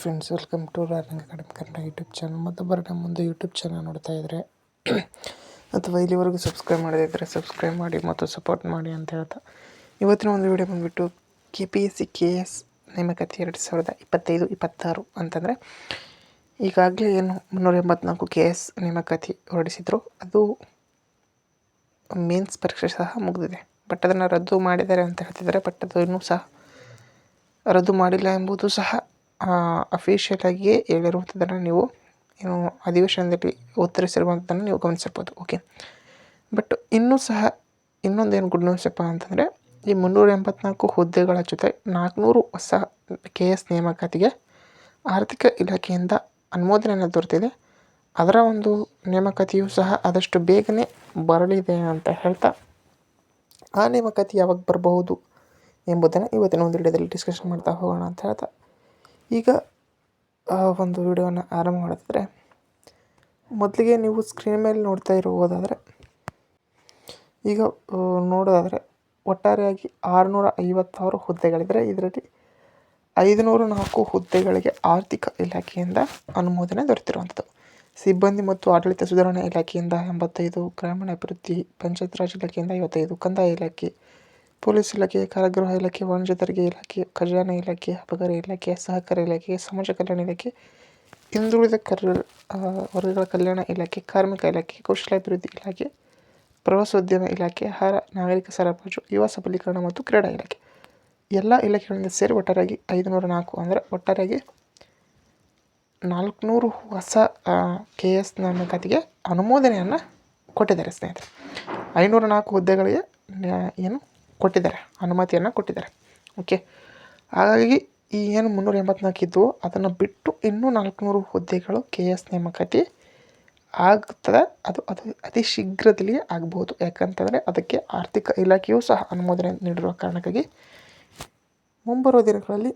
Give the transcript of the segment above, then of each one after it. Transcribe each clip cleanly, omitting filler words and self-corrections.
Friends, welcome to Rarang academy Kannada YouTube channel. ಮತ್ತೊಬ್ಬರ ನಮ್ಮ ಮುಂದೆ ಯೂಟ್ಯೂಬ್ ಚಾನಲ್ ನೋಡ್ತಾ ಇದ್ದರೆ ಅಥವಾ ಇಲ್ಲಿವರೆಗೂ ಸಬ್ಸ್ಕ್ರೈಬ್ ಮಾಡದಿದ್ದರೆ ಸಬ್ಸ್ಕ್ರೈಬ್ ಮಾಡಿ ಮತ್ತು ಸಪೋರ್ಟ್ ಮಾಡಿ ಅಂತ ಹೇಳ್ತಾ ಇವತ್ತಿನ ಒಂದು ವಿಡಿಯೋ ಬಂದುಬಿಟ್ಟು KPSC KS ನೇಮಕಾತಿ 2025-26 ಅಂತಂದರೆ ಈಗಾಗಲೇ ಏನು 384 KS ನೇಮಕಾತಿ ಹೊರಡಿಸಿದ್ರು. ಅದು ಮೇನ್ಸ್ ಪರೀಕ್ಷೆ ಸಹ ಮುಗಿದಿದೆ. ಬಟ್ ಅದನ್ನು ರದ್ದು ಮಾಡಿದ್ದಾರೆ ಅಂತ ಹೇಳ್ತಿದ್ದಾರೆ. ಬಟ್ ಅದು ಇನ್ನೂ ಸಹ ರದ್ದು ಮಾಡಿಲ್ಲ ಎಂಬುದು ಸಹ ಅಫಿಷಿಯಲ್ ಆಗಿಯೇ ಹೇಳಿರುವಂಥದ್ದನ್ನು ನೀವು ಏನು ಅಧಿವೇಶನದಲ್ಲಿ ಉತ್ತರಿಸಿರುವಂಥದ್ದನ್ನು ನೀವು ಗಮನಿಸಿರ್ಬೋದು. ಓಕೆ, ಬಟ್ ಇನ್ನೂ ಸಹ ಇನ್ನೊಂದೇನು ಗುಡ್ ನ್ಯೂಸ್ ಅಪ್ಪ ಅಂತಂದರೆ ಈ 384 ಹುದ್ದೆಗಳ ಜೊತೆ 400 ಹೊಸ KS ನೇಮಕಾತಿಗೆ ಆರ್ಥಿಕ ಇಲಾಖೆಯಿಂದ ಅನುಮೋದನೆಯನ್ನು ದೊರೆತಿದೆ. ಅದರ ಒಂದು ನೇಮಕಾತಿಯು ಸಹ ಆದಷ್ಟು ಬೇಗನೆ ಬರಲಿದೆ ಅಂತ ಹೇಳ್ತಾ ಆ ನೇಮಕಾತಿ ಯಾವಾಗ ಬರಬಹುದು ಎಂಬುದನ್ನು ಇವತ್ತಿನ ಒಂದು ವಿಡಿಯೋದಲ್ಲಿ ಡಿಸ್ಕಷನ್ ಮಾಡ್ತಾ ಹೋಗೋಣ ಅಂತ ಹೇಳ್ತಾ ಈಗ ಒಂದು ವಿಡಿಯೋನ ಆರಂಭ ಮಾಡಿದ್ರೆ ಮೊದಲಿಗೆ ನೀವು ಸ್ಕ್ರೀನ್ ಮೇಲೆ ನೋಡ್ತಾ ಇರುವುದಾದರೆ ಈಗ ನೋಡೋದಾದರೆ ಒಟ್ಟಾರೆಯಾಗಿ 656 ಹುದ್ದೆಗಳಿದ್ದರೆ ಇದರಲ್ಲಿ 504 ಹುದ್ದೆಗಳಿಗೆ ಆರ್ಥಿಕ ಇಲಾಖೆಯಿಂದ ಅನುಮೋದನೆ ದೊರೆತಿರುವಂಥದ್ದು. ಸಿಬ್ಬಂದಿ ಮತ್ತು ಆಡಳಿತ ಸುಧಾರಣಾ ಇಲಾಖೆಯಿಂದ 85, ಗ್ರಾಮೀಣಾಭಿವೃದ್ಧಿ ಪಂಚಾಯತ್ ರಾಜ್ ಇಲಾಖೆಯಿಂದ 55, ಕಂದಾಯ ಇಲಾಖೆ, ಪೊಲೀಸ್ ಇಲಾಖೆ, ಕಾರಾಗೃಹ ಇಲಾಖೆ, ವಾಣಿಜ್ಯ ತೆರಿಗೆ ಇಲಾಖೆ, ಖಜಾನೆ ಇಲಾಖೆ, ಅಬಕಾರಿ ಇಲಾಖೆ, ಸಹಕಾರ ಇಲಾಖೆ, ಸಮಾಜ ಕಲ್ಯಾಣ ಇಲಾಖೆ, ಹಿಂದುಳಿದ ವರ್ಗಗಳ ಕಲ್ಯಾಣ ಇಲಾಖೆ, ಕಾರ್ಮಿಕ ಇಲಾಖೆ, ಕೌಶಲ್ಯಾಭಿವೃದ್ಧಿ ಇಲಾಖೆ, ಪ್ರವಾಸೋದ್ಯಮ ಇಲಾಖೆ, ಆಹಾರ ನಾಗರಿಕ ಸರಬರಾಜು, ಯುವ ಸಬಲೀಕರಣ ಮತ್ತು ಕ್ರೀಡಾ ಇಲಾಖೆ ಎಲ್ಲ ಇಲಾಖೆಗಳಿಂದ ಸೇರಿ ಒಟ್ಟಾರೆಯಾಗಿ 504 ಅಂದರೆ ಒಟ್ಟಾರೆಯಾಗಿ 400 ಹೊಸ KS ನೇಮಕಾತಿಗೆ ಅನುಮೋದನೆಯನ್ನು ಕೊಟ್ಟಿದ್ದಾರೆ ಸ್ನೇಹಿತರೆ. 504 ಹುದ್ದೆಗಳಿಗೆ ಏನು ಕೊಟ್ಟಿದ್ದಾರೆ, ಅನುಮತಿಯನ್ನು ಕೊಟ್ಟಿದ್ದಾರೆ. ಓಕೆ, ಹಾಗಾಗಿ ಈ ಏನು 384 ಇದ್ದವು ಅದನ್ನು ಬಿಟ್ಟು ಇನ್ನೂ 400 ಹುದ್ದೆಗಳು KS ನೇಮಕಾತಿ ಆಗ್ತದೆ. ಅದು ಅತಿ ಶೀಘ್ರದಲ್ಲಿಯೇ ಆಗ್ಬೋದು. ಯಾಕಂತಂದರೆ ಅದಕ್ಕೆ ಆರ್ಥಿಕ ಇಲಾಖೆಯೂ ಸಹ ಅನುಮೋದನೆ ನೀಡಿರುವ ಕಾರಣಕ್ಕಾಗಿ ಮುಂಬರುವ ದಿನಗಳಲ್ಲಿ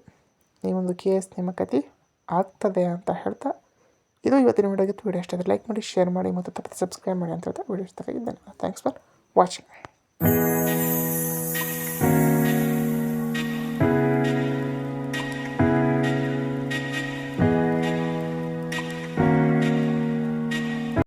ಈ ಒಂದು KS ನೇಮಕಾತಿ ಆಗ್ತದೆ ಅಂತ ಹೇಳ್ತಾ ಇದು ಇವತ್ತಿನ ವಿಡಿಯೋಗಿತ್ತು. ವಿಡಿಯೋ ಇಷ್ಟ ಆದರೆ ಲೈಕ್ ಮಾಡಿ, ಶೇರ್ ಮಾಡಿ ಮತ್ತು ತಪ್ಪದೆ ಸಬ್ಸ್ಕ್ರೈಬ್ ಮಾಡಿ ಅಂತ ಹೇಳ್ತಾ ವಿಡಿಯೋ ಇಷ್ಟ ಆಗಿದ್ದೇನೆ. Thanks for watching.